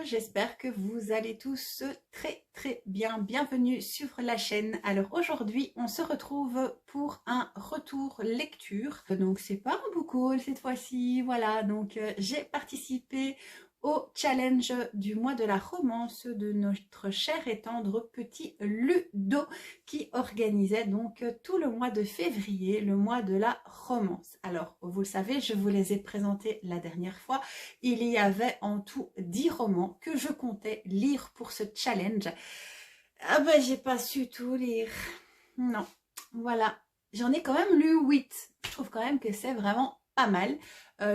j'espère que vous allez tous très bien. Bienvenue sur la chaîne. Alors aujourd'hui, on se retrouve pour un retour lecture. Donc c'est pas un book haul cette fois-ci, voilà. Donc j'ai participé au challenge du mois de la romance de notre cher et tendre petit Ludo qui organisait donc tout le mois de février, le mois de la romance. Alors vous le savez, je vous les ai présentés la dernière fois. Il y avait en tout 10 romans que je comptais lire pour ce challenge. Ah ben j'ai pas su tout lire. Non, voilà. J'en ai quand même lu 8. Je trouve quand même que c'est vraiment pas mal.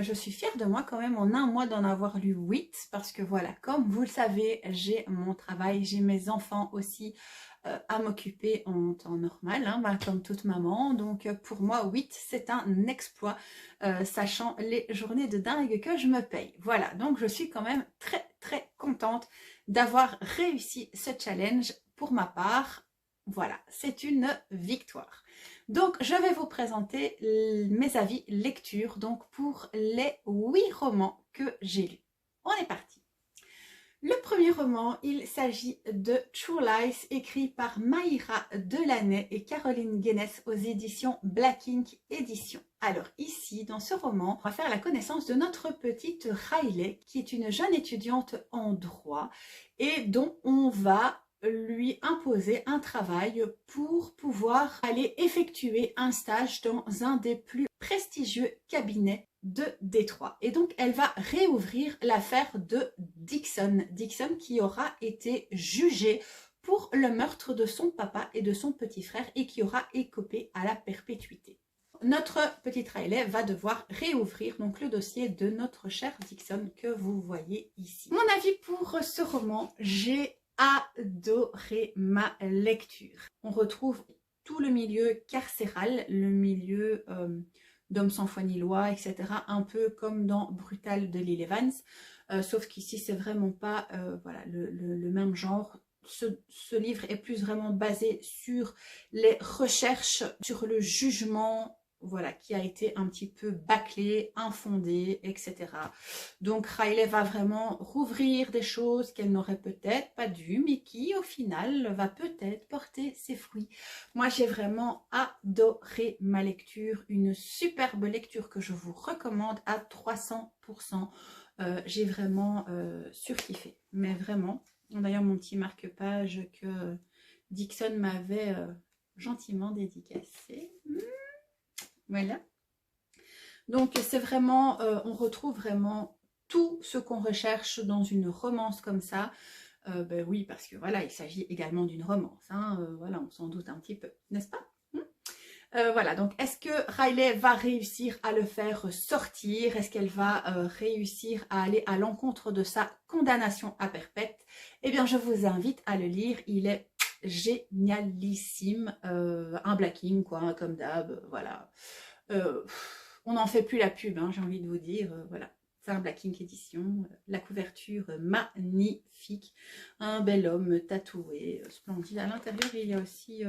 Je suis fière de moi quand même en un mois d'en avoir lu 8 parce que voilà, comme vous le savez, j'ai mon travail, j'ai mes enfants aussi à m'occuper en temps normal, hein, bah, comme toute maman. Donc pour moi 8 c'est un exploit, sachant les journées de dingue que je me paye. Voilà, donc je suis quand même très contente d'avoir réussi ce challenge pour ma part. Voilà, c'est une victoire. Donc, je vais vous présenter mes avis lecture donc pour les 8 romans que j'ai lus. On est parti. Le premier roman, il s'agit de True Lies, écrit par Maïra Delaney et Caroline Guénès aux éditions Black Ink Éditions. Alors ici, dans ce roman, on va faire la connaissance de notre petite Riley, qui est une jeune étudiante en droit et dont on va lui imposer un travail pour pouvoir aller effectuer un stage dans un des plus prestigieux cabinets de Détroit. Et donc elle va réouvrir l'affaire de Dixon. Dixon qui aura été jugé pour le meurtre de son papa et de son petit frère et qui aura écopé à la perpétuité. Notre petite Riley va devoir réouvrir donc le dossier de notre cher Dixon que vous voyez ici. Mon avis pour ce roman, j'ai adoré ma lecture. On retrouve tout le milieu carcéral, le milieu d'Homme sans foi ni loi, etc. Un peu comme dans Brutal de Lyle Evans, sauf qu'ici c'est vraiment pas voilà, le même genre. Ce livre est plus vraiment basé sur les recherches, sur le jugement, voilà, qui a été un petit peu bâclé, infondé, etc. Donc Riley va vraiment rouvrir des choses qu'elle n'aurait peut-être pas dû, mais qui au final va peut-être porter ses fruits. Moi j'ai vraiment adoré ma lecture, une superbe lecture que je vous recommande à 300%. J'ai vraiment surkiffé, mais vraiment. D'ailleurs mon petit marque-page que Dixon m'avait gentiment dédicacé. Voilà. Donc c'est vraiment, on retrouve vraiment tout ce qu'on recherche dans une romance comme ça. Ben oui, parce que voilà, il s'agit également d'une romance. Hein, voilà, on s'en doute un petit peu, n'est-ce pas? Voilà, donc est-ce que Riley va réussir à le faire sortir? Est-ce qu'elle va réussir à aller à l'encontre de sa condamnation à perpète? Eh bien, je vous invite à le lire. Il est génialissime. Un blacking, quoi, hein, comme d'hab, voilà. On n'en fait plus la pub, hein, j'ai envie de vous dire, voilà. C'est un Black Ink édition, la couverture magnifique, un bel homme tatoué, splendide. À l'intérieur, il y a aussi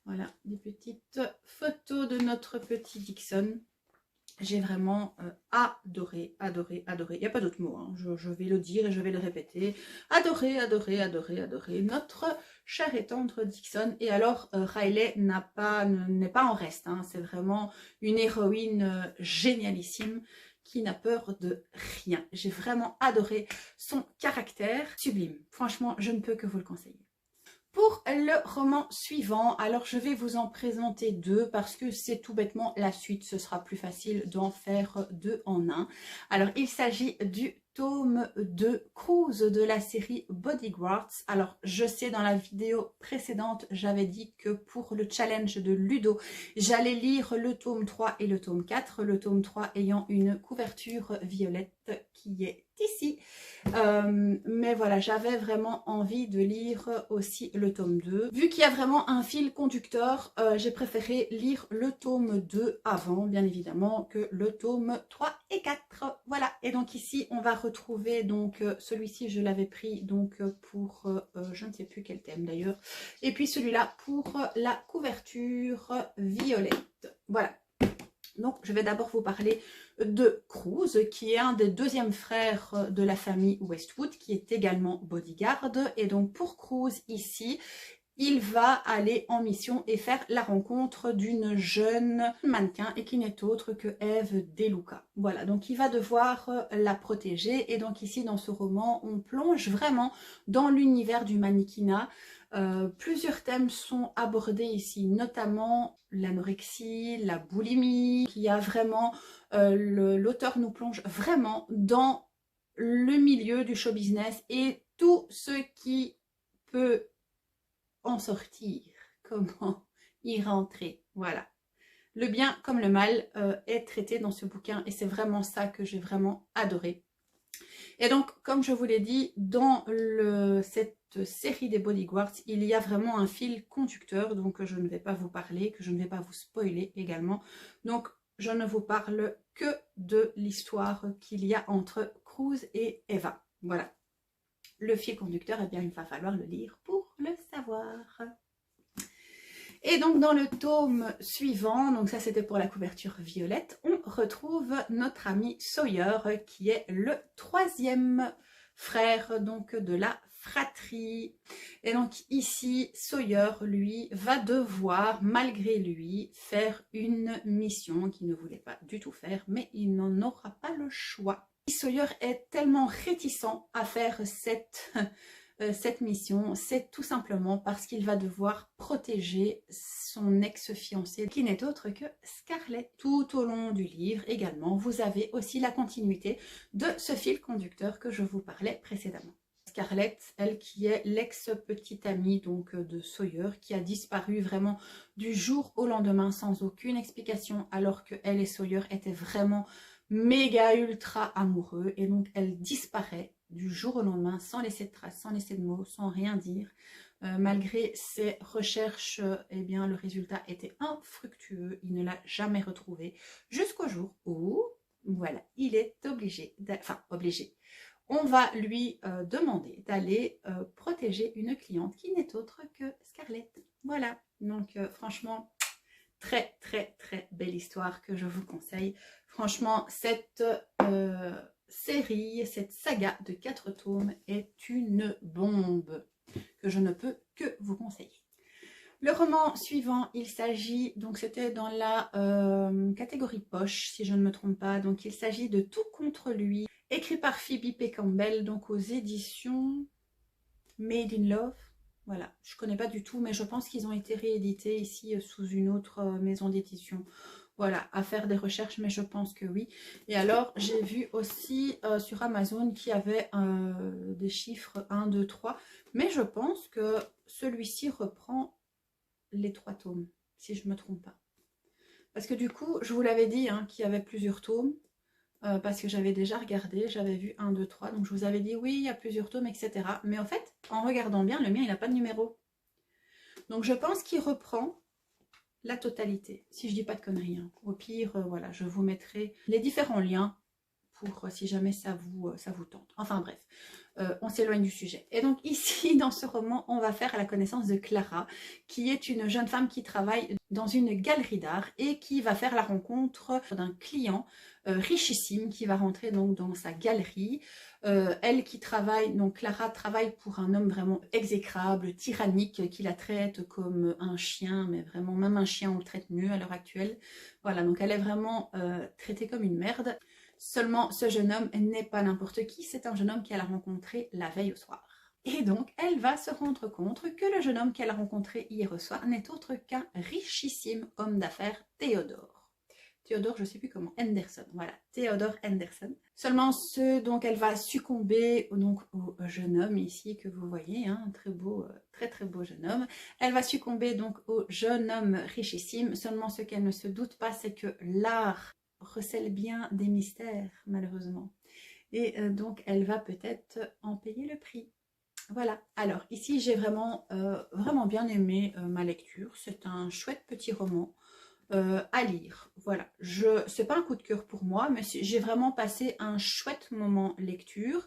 voilà, des petites photos de notre petit Dixon. J'ai vraiment adoré. Il n'y a pas d'autre mot, hein. Je vais le dire et je vais le répéter. Adoré notre cher et tendre Dixon. Et alors, Riley n'est pas en reste, hein. C'est vraiment une héroïne génialissime qui n'a peur de rien. J'ai vraiment adoré son caractère sublime. Franchement, je ne peux que vous le conseiller. Pour le roman suivant, alors je vais vous en présenter 2 parce que c'est tout bêtement la suite, ce sera plus facile d'en faire 2 en 1. Alors il s'agit du tome 2 Cruise de la série Bodyguards. Alors je sais, dans la vidéo précédente j'avais dit que pour le challenge de Ludo j'allais lire le tome 3 et le tome 4, le tome 3 ayant une couverture violette qui est ici. Mais voilà, j'avais vraiment envie de lire aussi le tome 2. Vu qu'il y a vraiment un fil conducteur, j'ai préféré lire le tome 2 avant, bien évidemment, que le tome 3 et 4. Voilà, et donc ici, on va retrouver, donc celui-ci, je l'avais pris donc pour, je ne sais plus quel thème d'ailleurs, et puis celui-là pour la couverture violette. Voilà. Donc, Je vais d'abord vous parler de Cruz, qui est un des deuxièmes frères de la famille Westwood, qui est également bodyguard. Et donc pour Cruz ici, il va aller en mission et faire la rencontre d'une jeune mannequin et qui n'est autre que Eve DeLuca. Voilà, donc il va devoir la protéger et donc ici dans ce roman, on plonge vraiment dans l'univers du mannequinat. Plusieurs thèmes sont abordés ici, notamment l'anorexie, la boulimie. Il y a vraiment, l'auteur nous plonge vraiment dans le milieu du show business et tout ce qui peut en sortir, comment y rentrer, voilà. Le bien comme le mal est traité dans ce bouquin et c'est vraiment ça que j'ai vraiment adoré. Et donc, comme je vous l'ai dit, dans cette série des Bodyguards, il y a vraiment un fil conducteur, donc je ne vais pas vous parler, que je ne vais pas vous spoiler également. Donc, je ne vous parle que de l'histoire qu'il y a entre Cruz et Eva. Voilà. Le fil conducteur, eh bien, il va falloir le lire pour le savoir. Et donc dans le tome suivant, donc ça c'était pour la couverture violette, on retrouve notre ami Sawyer qui est le troisième frère donc de la fratrie. Et donc ici Sawyer lui va devoir malgré lui faire une mission qu'il ne voulait pas du tout faire, mais il n'en aura pas le choix. Sawyer est tellement réticent à faire cette mission, c'est tout simplement parce qu'il va devoir protéger son ex-fiancée qui n'est autre que Scarlett. Tout au long du livre également, vous avez aussi la continuité de ce fil conducteur que je vous parlais précédemment. Scarlett, elle qui est l'ex-petite amie donc de Sawyer, qui a disparu vraiment du jour au lendemain sans aucune explication, alors que elle et Sawyer étaient vraiment méga ultra amoureux, et donc elle disparaît du jour au lendemain sans laisser de traces, sans laisser de mots, sans rien dire. Malgré ses recherches, eh bien le résultat était infructueux, il ne l'a jamais retrouvée jusqu'au jour où, voilà, il est obligé, obligé. On va lui demander d'aller protéger une cliente qui n'est autre que Scarlett. Voilà, donc franchement, très très très belle histoire que je vous conseille. Franchement, cette série, cette saga de 4 tomes est une bombe que je ne peux que vous conseiller. Le roman suivant, il s'agit, donc c'était dans la catégorie poche, si je ne me trompe pas, donc il s'agit de Tout contre lui, écrit par Phoebe P. Campbell, donc aux éditions Made in Love. Voilà, je ne connais pas du tout, mais je pense qu'ils ont été réédités ici sous une autre maison d'édition. Voilà, à faire des recherches, mais je pense que oui. Et alors, j'ai vu aussi sur Amazon qu'il y avait des chiffres 1, 2, 3. Mais je pense que celui-ci reprend les 3 tomes, si je ne me trompe pas. Parce que du coup, je vous l'avais dit hein, qu'il y avait plusieurs tomes. Parce que j'avais déjà regardé, j'avais vu 1, 2, 3. Donc je vous avais dit oui, il y a plusieurs tomes, etc. Mais en fait, en regardant bien, le mien, il n'a pas de numéro. Donc je pense qu'il reprend la totalité, si je dis pas de conneries. Hein. Au pire, voilà, je vous mettrai les différents liens pour si jamais ça vous tente. Enfin bref, on s'éloigne du sujet. Et donc ici, dans ce roman, on va faire la connaissance de Clara, qui est une jeune femme qui travaille dans une galerie d'art et qui va faire la rencontre d'un client richissime qui va rentrer donc dans sa galerie. Elle qui travaille, donc Clara travaille pour un homme vraiment exécrable, tyrannique, qui la traite comme un chien, mais vraiment même un chien on le traite mieux à l'heure actuelle. Voilà, donc elle est vraiment traitée comme une merde. Seulement, ce jeune homme n'est pas n'importe qui, c'est un jeune homme qu'elle a rencontré la veille au soir. Et donc, elle va se rendre compte que le jeune homme qu'elle a rencontré hier au soir n'est autre qu'un richissime homme d'affaires, Théodore. Théodore, je ne sais plus comment, Henderson, voilà, Théodore Henderson. Seulement, donc elle va succomber donc, au jeune homme ici que vous voyez, hein, un très beau, très très beau jeune homme. Elle va succomber donc au jeune homme richissime, seulement ce qu'elle ne se doute pas, c'est que l'art recèle bien des mystères, malheureusement. Et donc, elle va peut-être en payer le prix. Voilà. Alors, ici, j'ai vraiment, vraiment bien aimé ma lecture. C'est un chouette petit roman à lire. Voilà. C'est pas un coup de cœur pour moi, mais j'ai vraiment passé un chouette moment lecture.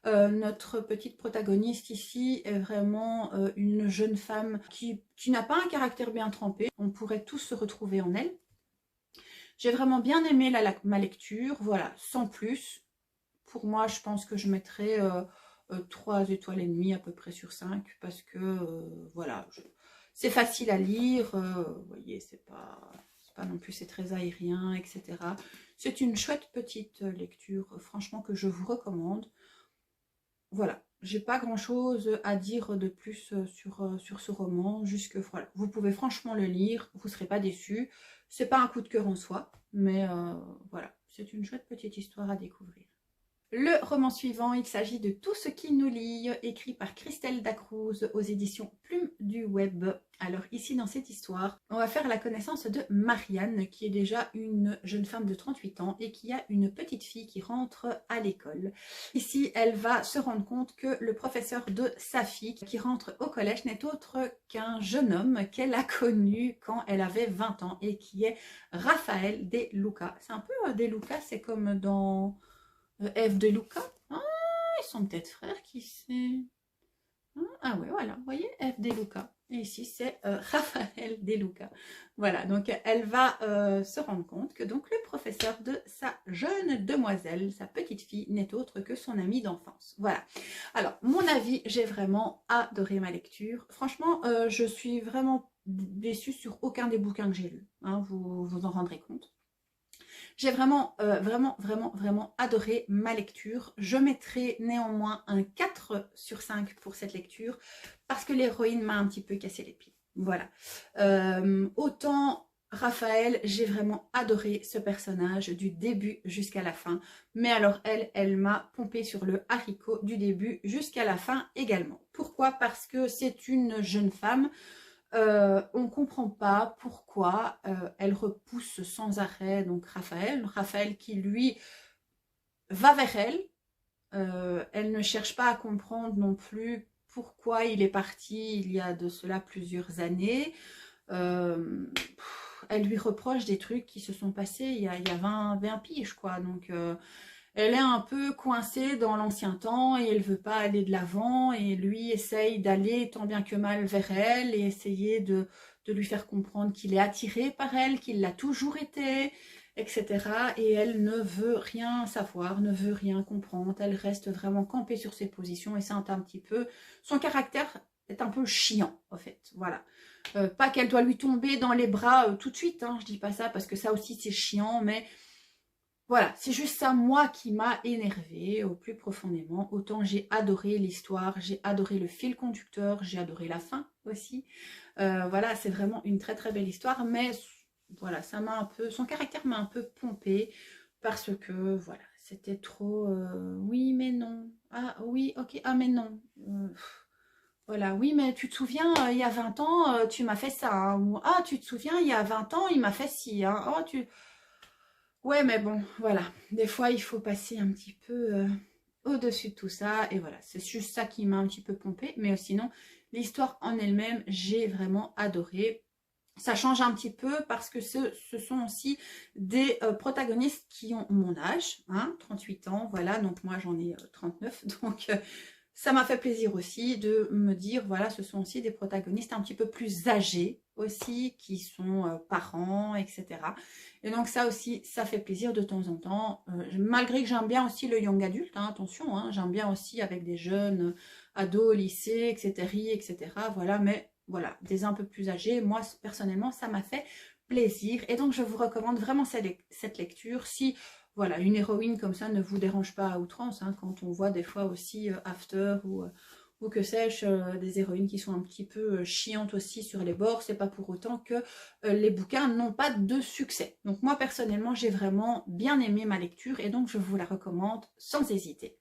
Notre petite protagoniste ici est vraiment une jeune femme qui n'a pas un caractère bien trempé. On pourrait tous se retrouver en elle. J'ai vraiment bien aimé ma lecture, voilà, sans plus. Pour moi, je pense que je mettrais 3 étoiles et demie à peu près sur 5 parce que, voilà, c'est facile à lire, vous voyez, c'est pas non plus, c'est très aérien, etc. C'est une chouette petite lecture, franchement, que je vous recommande. Voilà, j'ai pas grand chose à dire de plus sur ce roman, juste que voilà, vous pouvez franchement le lire, vous serez pas déçus. C'est pas un coup de cœur en soi, mais voilà, c'est une chouette petite histoire à découvrir. Le roman suivant, il s'agit de Tout ce qui nous lie, écrit par Christelle Dacruz aux éditions Plume du Web. Alors ici, dans cette histoire, on va faire la connaissance de Marianne, qui est déjà une jeune femme de 38 ans et qui a une petite fille qui rentre à l'école. Ici, elle va se rendre compte que le professeur de sa fille, qui rentre au collège, n'est autre qu'un jeune homme qu'elle a connu quand elle avait 20 ans et qui est Raphaël De Luca. C'est un peu De Luca, c'est comme dans... F de Luca. Ah, ils sont peut-être frères, qui sait. Ah ouais, voilà, vous voyez, F de Luca. Et ici, c'est Raphaël De Luca. Voilà, donc elle va se rendre compte que donc le professeur de sa jeune demoiselle, sa petite fille, n'est autre que son amie d'enfance. Voilà. Alors, mon avis, j'ai vraiment adoré ma lecture. Franchement, je suis vraiment déçue sur aucun des bouquins que j'ai lus. Hein, vous vous en rendrez compte. J'ai vraiment, vraiment adoré ma lecture. Je mettrai néanmoins un 4 sur 5 pour cette lecture parce que l'héroïne m'a un petit peu cassé les pieds. Voilà. Autant Raphaël, j'ai vraiment adoré ce personnage du début jusqu'à la fin. Mais alors elle m'a pompé sur le haricot du début jusqu'à la fin également. Pourquoi? Parce que c'est une jeune femme. On ne comprend pas pourquoi elle repousse sans arrêt donc Raphaël qui lui va vers elle. Elle ne cherche pas à comprendre non plus pourquoi il est parti il y a de cela plusieurs années. Elle lui reproche des trucs qui se sont passés il y a 20 piges quoi, donc elle est un peu coincée dans l'ancien temps et elle veut pas aller de l'avant et lui essaye d'aller tant bien que mal vers elle et essayer de lui faire comprendre qu'il est attiré par elle, qu'il l'a toujours été, etc. Et elle ne veut rien savoir, ne veut rien comprendre, elle reste vraiment campée sur ses positions et c'est un petit peu... Son caractère est un peu chiant, en fait, voilà. Pas qu'elle doit lui tomber dans les bras tout de suite, hein, je dis pas ça parce que ça aussi c'est chiant, mais... Voilà, c'est juste ça, moi, qui m'a énervée au plus profondément. Autant j'ai adoré l'histoire, j'ai adoré le fil conducteur, j'ai adoré la fin aussi. Voilà, c'est vraiment une très très belle histoire, mais voilà, ça m'a un peu, son caractère m'a un peu pompée parce que voilà, c'était trop oui mais non, ah oui ok, ah mais non. Voilà, oui mais tu te souviens, il y a 20 ans, tu m'as fait ça, hein, ou ah tu te souviens, il y a 20 ans, il m'a fait ci, hein, oh tu... Ouais, mais bon, voilà. Des fois, il faut passer un petit peu au-dessus de tout ça. Et voilà, c'est juste ça qui m'a un petit peu pompé. Mais sinon, l'histoire en elle-même, j'ai vraiment adoré. Ça change un petit peu parce que ce sont aussi des protagonistes qui ont mon âge, hein, 38 ans, voilà. Donc moi, j'en ai 39. Donc ça m'a fait plaisir aussi de me dire, voilà, ce sont aussi des protagonistes un petit peu plus âgés aussi, qui sont parents, etc. Et donc ça aussi, ça fait plaisir de temps en temps. Malgré que j'aime bien aussi le young adulte, hein, attention, hein, j'aime bien aussi avec des jeunes ados, lycée, etc., etc. Voilà, mais voilà, des un peu plus âgés. Moi, personnellement, ça m'a fait plaisir. Et donc, je vous recommande vraiment cette lecture. Si voilà, une héroïne comme ça ne vous dérange pas à outrance, hein, quand on voit des fois aussi After ou que sais-je, des héroïnes qui sont un petit peu chiantes aussi sur les bords, c'est pas pour autant que les bouquins n'ont pas de succès. Donc moi personnellement, j'ai vraiment bien aimé ma lecture et donc je vous la recommande sans hésiter.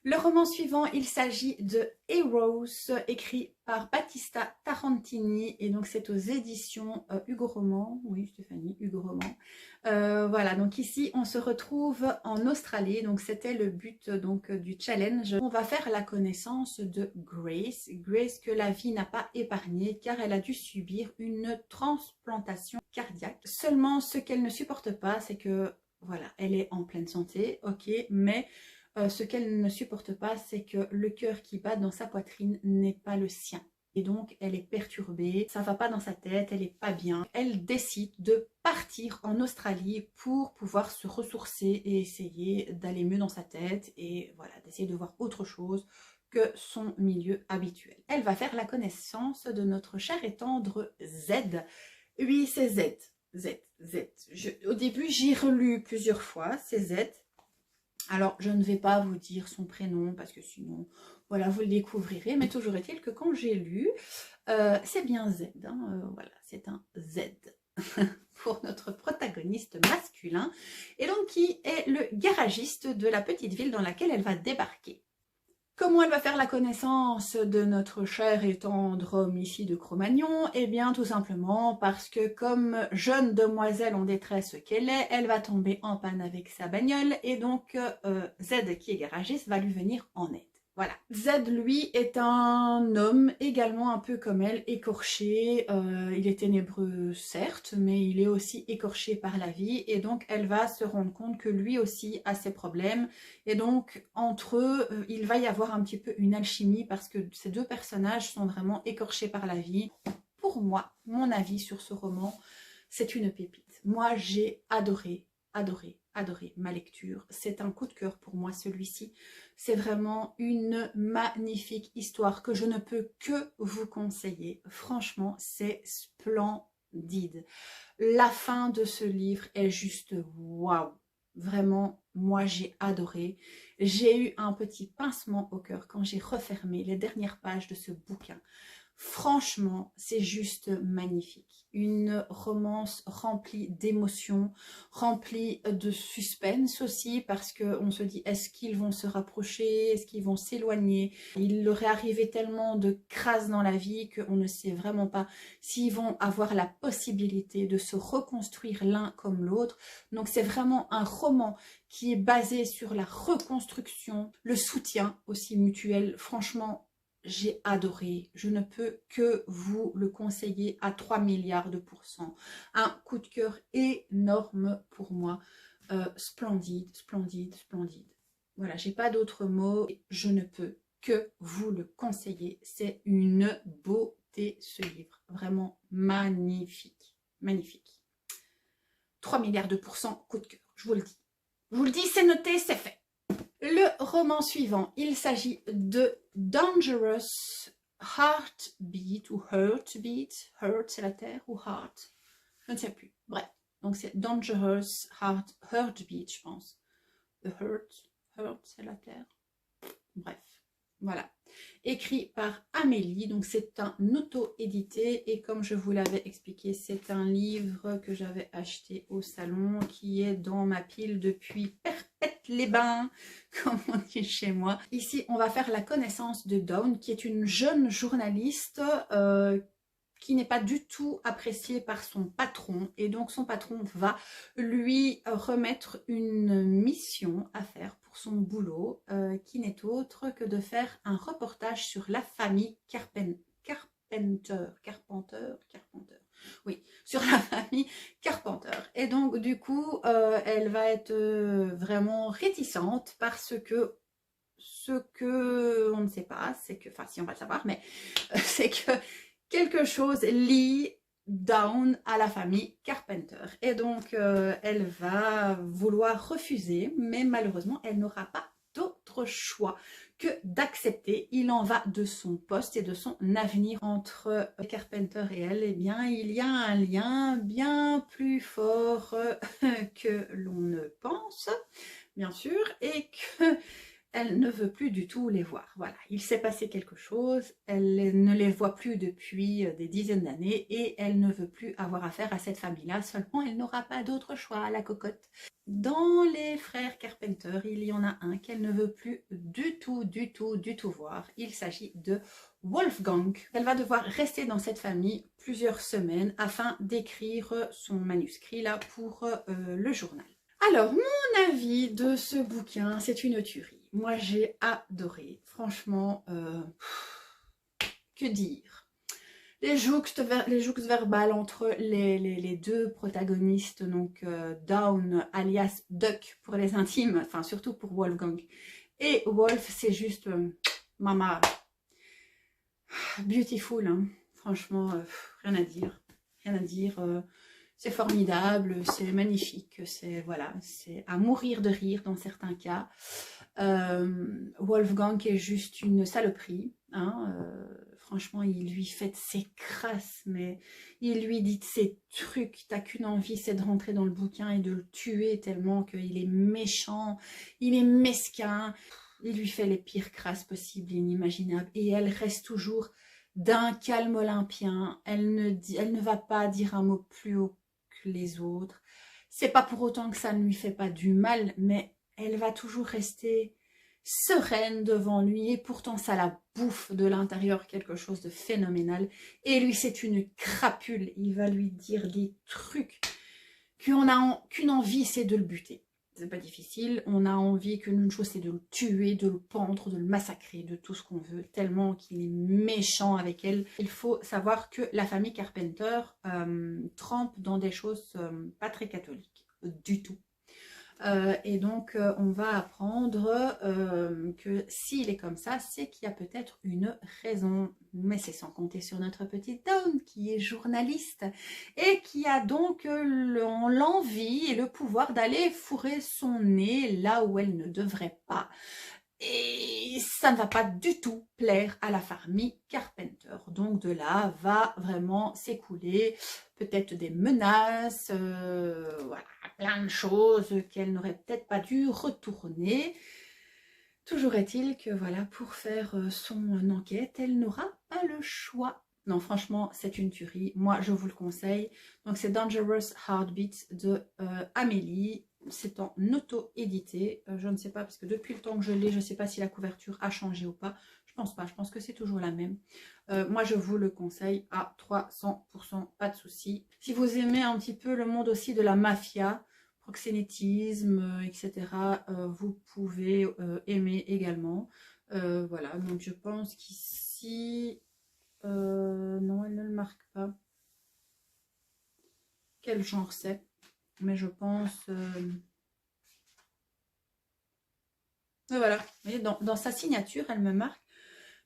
Le roman suivant, il s'agit de Heroes, écrit par Battista Tarantini, et donc c'est aux éditions Hugo Roman, oui Stéphanie, Hugo Roman. Voilà, donc ici on se retrouve en Australie, donc c'était le but donc du challenge. On va faire la connaissance de Grace, Grace que la vie n'a pas épargnée car elle a dû subir une transplantation cardiaque. Seulement ce qu'elle ne supporte pas, c'est que voilà, elle est en pleine santé, ok, mais ce qu'elle ne supporte pas, c'est que le cœur qui bat dans sa poitrine n'est pas le sien. Et donc, elle est perturbée, ça va pas dans sa tête, elle est pas bien. Elle décide de partir en Australie pour pouvoir se ressourcer et essayer d'aller mieux dans sa tête et voilà, d'essayer de voir autre chose que son milieu habituel. Elle va faire la connaissance de notre cher et tendre Z. Oui, c'est Z. Au début, j'ai relu plusieurs fois, c'est Z. Alors, je ne vais pas vous dire son prénom parce que sinon, voilà, vous le découvrirez. Mais toujours est-il que quand j'ai lu, c'est bien Z. Hein, voilà, c'est un Z pour notre protagoniste masculin. Et donc, qui est le garagiste de la petite ville dans laquelle elle va débarquer. Comment elle va faire la connaissance de notre cher et tendre homme ici de Cro-Magnon? Eh bien, tout simplement parce que comme jeune demoiselle en détresse qu'elle est, elle va tomber en panne avec sa bagnole et donc Z, qui est garagiste, va lui venir en aide. Voilà. Z, lui, est un homme également un peu comme elle, écorché. Il est ténébreux, certes, mais il est aussi écorché par la vie. Et donc, elle va se rendre compte que lui aussi a ses problèmes. Et donc, entre eux, il va y avoir un petit peu une alchimie parce que ces deux personnages sont vraiment écorchés par la vie. Pour moi, mon avis sur ce roman, c'est une pépite. Moi, j'ai adoré ma lecture. C'est un coup de cœur pour moi, celui-ci. C'est vraiment une magnifique histoire que je ne peux que vous conseiller. Franchement, c'est splendide. La fin de ce livre est juste waouh. Vraiment, moi, j'ai adoré. J'ai eu un petit pincement au cœur quand j'ai refermé les dernières pages de ce bouquin. Franchement, c'est juste magnifique. Une romance remplie d'émotions, remplie de suspense aussi, parce qu'on se dit, est-ce qu'ils vont se rapprocher? Est-ce qu'ils vont s'éloigner? Il leur est arrivé tellement de crasses dans la vie qu'on ne sait vraiment pas s'ils vont avoir la possibilité de se reconstruire l'un comme l'autre. Donc c'est vraiment un roman qui est basé sur la reconstruction, le soutien aussi mutuel. Franchement, j'ai adoré, je ne peux que vous le conseiller à 3 milliards de pourcents. Un coup de cœur énorme pour moi. Splendide. Voilà, j'ai pas d'autres mots. Je ne peux que vous le conseiller. C'est une beauté ce livre. Vraiment magnifique. 3 milliards de pourcents, coup de cœur, je vous le dis. Je vous le dis, c'est noté, c'est fait. Le roman suivant, il s'agit de Dangerous Heartbeat ou Heartbeat. Heart, c'est la terre ou Heart? Je ne sais plus. Bref, donc c'est Dangerous Heartbeat, je pense. The Heart, c'est la terre. Bref, voilà. Écrit par Amélie, donc c'est un auto-édité et comme je vous l'avais expliqué, c'est un livre que j'avais acheté au salon qui est dans ma pile depuis Perpète-les-Bains, comme on dit chez moi. Ici, on va faire la connaissance de Dawn, qui est une jeune journaliste qui n'est pas du tout appréciée par son patron et donc son patron va lui remettre une mission à faire pour son boulot qui n'est autre que de faire un reportage sur la famille Carpenter, oui, sur la famille Carpenter. Et donc du coup elle va être vraiment réticente parce que ce que on ne sait pas, c'est que, enfin si on va le savoir, mais c'est que quelque chose lie Dawn à la famille Carpenter. Et donc, elle va vouloir refuser, mais malheureusement, elle n'aura pas d'autre choix que d'accepter. Il en va de son poste et de son avenir entre Carpenter et elle. Eh bien, il y a un lien bien plus fort que l'on ne pense, bien sûr, et que elle ne veut plus du tout les voir. Voilà, il s'est passé quelque chose, elle ne les voit plus depuis des dizaines d'années et elle ne veut plus avoir affaire à cette famille-là, seulement elle n'aura pas d'autre choix, la cocotte. Dans les frères Carpenter, il y en a un qu'elle ne veut plus du tout voir. Il s'agit de Wolfgang. Elle va devoir rester dans cette famille plusieurs semaines afin d'écrire son manuscrit là pour le journal. Alors, mon avis de ce bouquin, c'est une tuerie. Moi, j'ai adoré. Franchement, que dire? Les jouxtes verbales entre les deux protagonistes, donc Dawn alias Duck pour les intimes, enfin surtout pour Wolfgang, et Wolf, c'est juste maman. Beautiful, hein. Franchement, rien à dire. Rien à dire. C'est formidable, c'est magnifique, c'est voilà, c'est à mourir de rire dans certains cas. Wolfgang est juste une saloperie, hein, franchement, il lui fait de ses crasses, mais il lui dit de ses trucs, t'as qu'une envie, c'est de rentrer dans le bouquin et de le tuer tellement qu'il est méchant, il est mesquin, il lui fait les pires crasses possibles et inimaginables, et elle reste toujours d'un calme olympien, elle ne va pas dire un mot plus haut que les autres. C'est pas pour autant que ça ne lui fait pas du mal, mais elle va toujours rester sereine devant lui et pourtant ça la bouffe de l'intérieur quelque chose de phénoménal. Et lui, c'est une crapule. Il va lui dire des trucs qu'une envie, c'est de le buter. C'est pas difficile, on a envie qu'une chose c'est de le tuer, de le pendre, de le massacrer, de tout ce qu'on veut, tellement qu'il est méchant avec elle. Il faut savoir que la famille Carpenter trempe dans des choses pas très catholiques, du tout. Et donc on va apprendre que s'il est comme ça, c'est qu'il y a peut-être une raison. Mais c'est sans compter sur notre petite Dawn qui est journaliste et qui a donc l'envie et le pouvoir d'aller fourrer son nez là où elle ne devrait pas. Et ça ne va pas du tout plaire à la famille Carpenter. Donc de là va vraiment s'écouler peut-être des menaces, voilà, plein de choses qu'elle n'aurait peut-être pas dû retourner. Toujours est-il que voilà, pour faire son enquête, elle n'aura pas le choix. Non, franchement, c'est une tuerie. Moi, je vous le conseille. Donc, c'est Dangerous Heartbeat de Amélie. C'est en auto-édité. Je ne sais pas, parce que depuis le temps que je l'ai, je ne sais pas si la couverture a changé ou pas. Je pense pas. Je pense que c'est toujours la même. Moi, je vous le conseille à 300%. Pas de souci. Si vous aimez un petit peu le monde aussi de la mafia, proxénétisme, etc., vous pouvez aimer également. Voilà, donc je pense qu'ici, non, elle ne le marque pas. Quel genre c'est? Mais je pense... voilà, vous voyez, dans sa signature, elle me marque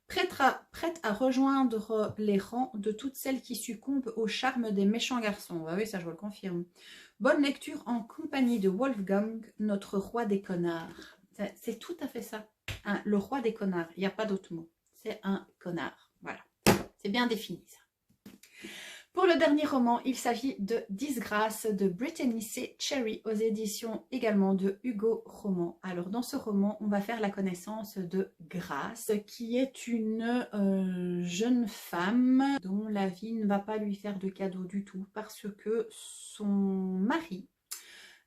prête à rejoindre les rangs de toutes celles qui succombent au charme des méchants garçons. Bah oui, ça je vous le confirme. Bonne lecture en compagnie de Wolfgang, notre roi des connards. C'est tout à fait ça. Hein, le roi des connards. Il n'y a pas d'autre mot. C'est un connard. Voilà. C'est bien défini ça. Pour le dernier roman, il s'agit de Disgrâce de Brittany C. Cherry aux éditions également de Hugo Roman. Alors dans ce roman, on va faire la connaissance de Grace, qui est une jeune femme dont la vie ne va pas lui faire de cadeau du tout parce que son mari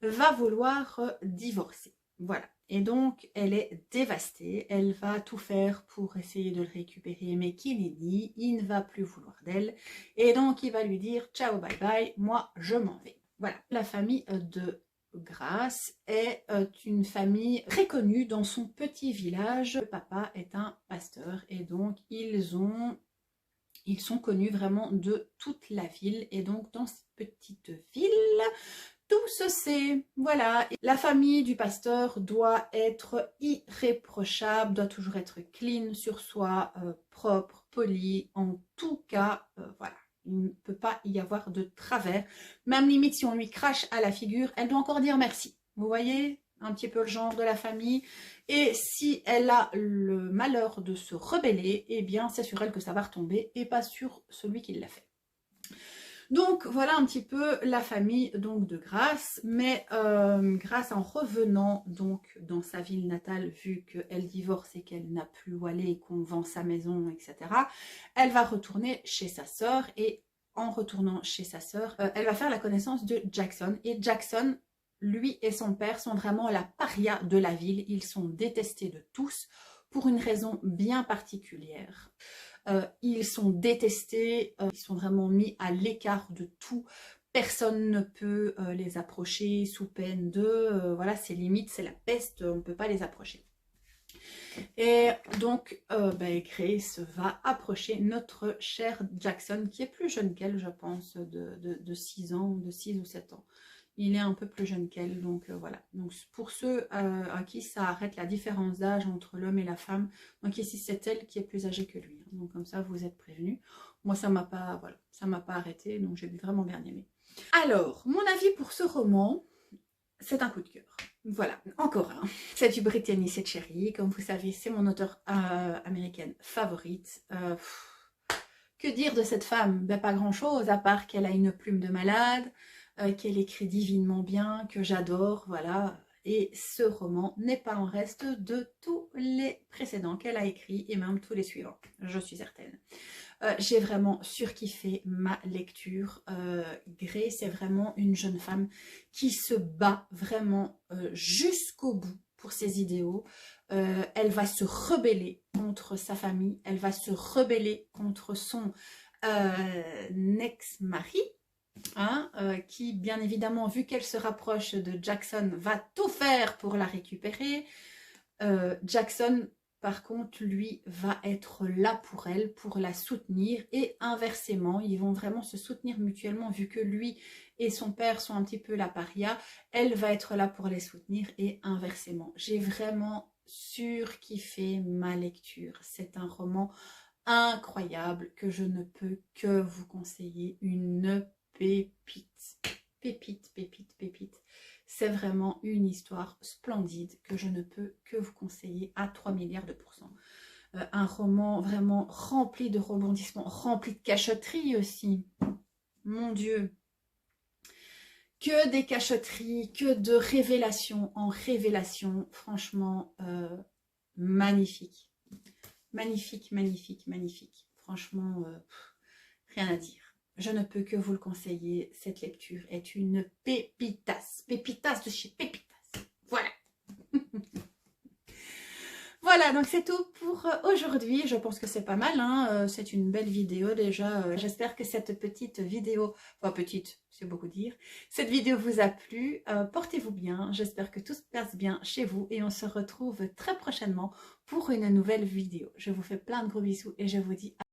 va vouloir divorcer. Voilà. Et donc, elle est dévastée. Elle va tout faire pour essayer de le récupérer, mais qu'il est dit, il ne va plus vouloir d'elle. Et donc, il va lui dire, ciao, bye bye, moi, je m'en vais. Voilà. La famille de Grace est une famille très connue dans son petit village. Le papa est un pasteur et donc, ils sont connus vraiment de toute la ville. Et donc, dans cette petite ville, tout se sait, voilà. La famille du pasteur doit être irréprochable, doit toujours être clean sur soi, propre, poli, en tout cas, voilà. Il ne peut pas y avoir de travers. Même limite, si on lui crache à la figure, elle doit encore dire merci. Vous voyez un petit peu le genre de la famille. Et si elle a le malheur de se rebeller, eh bien, c'est sur elle que ça va retomber et pas sur celui qui l'a fait. Donc voilà un petit peu la famille donc de Grace, mais Grace en revenant donc dans sa ville natale, vu qu'elle divorce et qu'elle n'a plus où aller et qu'on vend sa maison, etc., elle va retourner chez sa sœur et en retournant chez sa sœur, elle va faire la connaissance de Jackson. Et Jackson, lui et son père sont vraiment la paria de la ville, ils sont détestés de tous pour une raison bien particulière. Ils sont détestés, ils sont vraiment mis à l'écart de tout. Personne ne peut les approcher sous peine de... voilà, c'est limite, c'est la peste, on ne peut pas les approcher. Et donc, Grace va approcher notre cher Jackson, qui est plus jeune qu'elle, je pense, de 6 ans, de 6 ou 7 ans. il est un peu plus jeune qu'elle, donc voilà. Donc pour ceux à qui ça arrête la différence d'âge entre l'homme et la femme, donc ici c'est elle qui est plus âgée que lui. Donc comme ça vous êtes prévenus. Moi ça m'a pas, voilà, ça m'a pas arrêté, donc j'ai vraiment bien aimé. Alors, mon avis pour ce roman, c'est un coup de cœur. Voilà, encore un. C'est du Brittany Setcheri, comme vous savez, c'est mon auteure américaine favorite. Que dire de cette femme? Ben, pas grand chose, à part qu'elle a une plume de malade, qu'elle écrit divinement bien, que j'adore, voilà. Et ce roman n'est pas en reste de tous les précédents qu'elle a écrits, et même tous les suivants, je suis certaine. J'ai vraiment surkiffé ma lecture. Grey, c'est vraiment une jeune femme qui se bat vraiment jusqu'au bout pour ses idéaux. Elle va se rebeller contre sa famille, elle va se rebeller contre son ex-mari, hein, qui bien évidemment, vu qu'elle se rapproche de Jackson, va tout faire pour la récupérer. Jackson, par contre, lui, va être là pour elle, pour la soutenir, et inversement, ils vont vraiment se soutenir mutuellement, vu que lui et son père sont un petit peu la paria, elle va être là pour les soutenir, et inversement. J'ai vraiment surkiffé ma lecture. C'est un roman incroyable que je ne peux que vous conseiller, une pépite, pépite, pépite, pépite. C'est vraiment une histoire splendide que je ne peux que vous conseiller à 3 milliards de pourcents. Un roman vraiment rempli de rebondissements, rempli de cachotteries aussi. Mon Dieu. Que des cachotteries, que de révélations en révélations. Franchement, magnifique. Magnifique, magnifique, magnifique. Franchement, rien à dire. Je ne peux que vous le conseiller. Cette lecture est une pépitasse. Pépitasse de chez Pépitas. Voilà. Voilà, donc c'est tout pour aujourd'hui. Je pense que c'est pas mal, hein. C'est une belle vidéo déjà. J'espère que cette petite vidéo, enfin petite, c'est beaucoup dire, cette vidéo vous a plu. Portez-vous bien, j'espère que tout se passe bien chez vous et on se retrouve très prochainement pour une nouvelle vidéo. Je vous fais plein de gros bisous et je vous dis à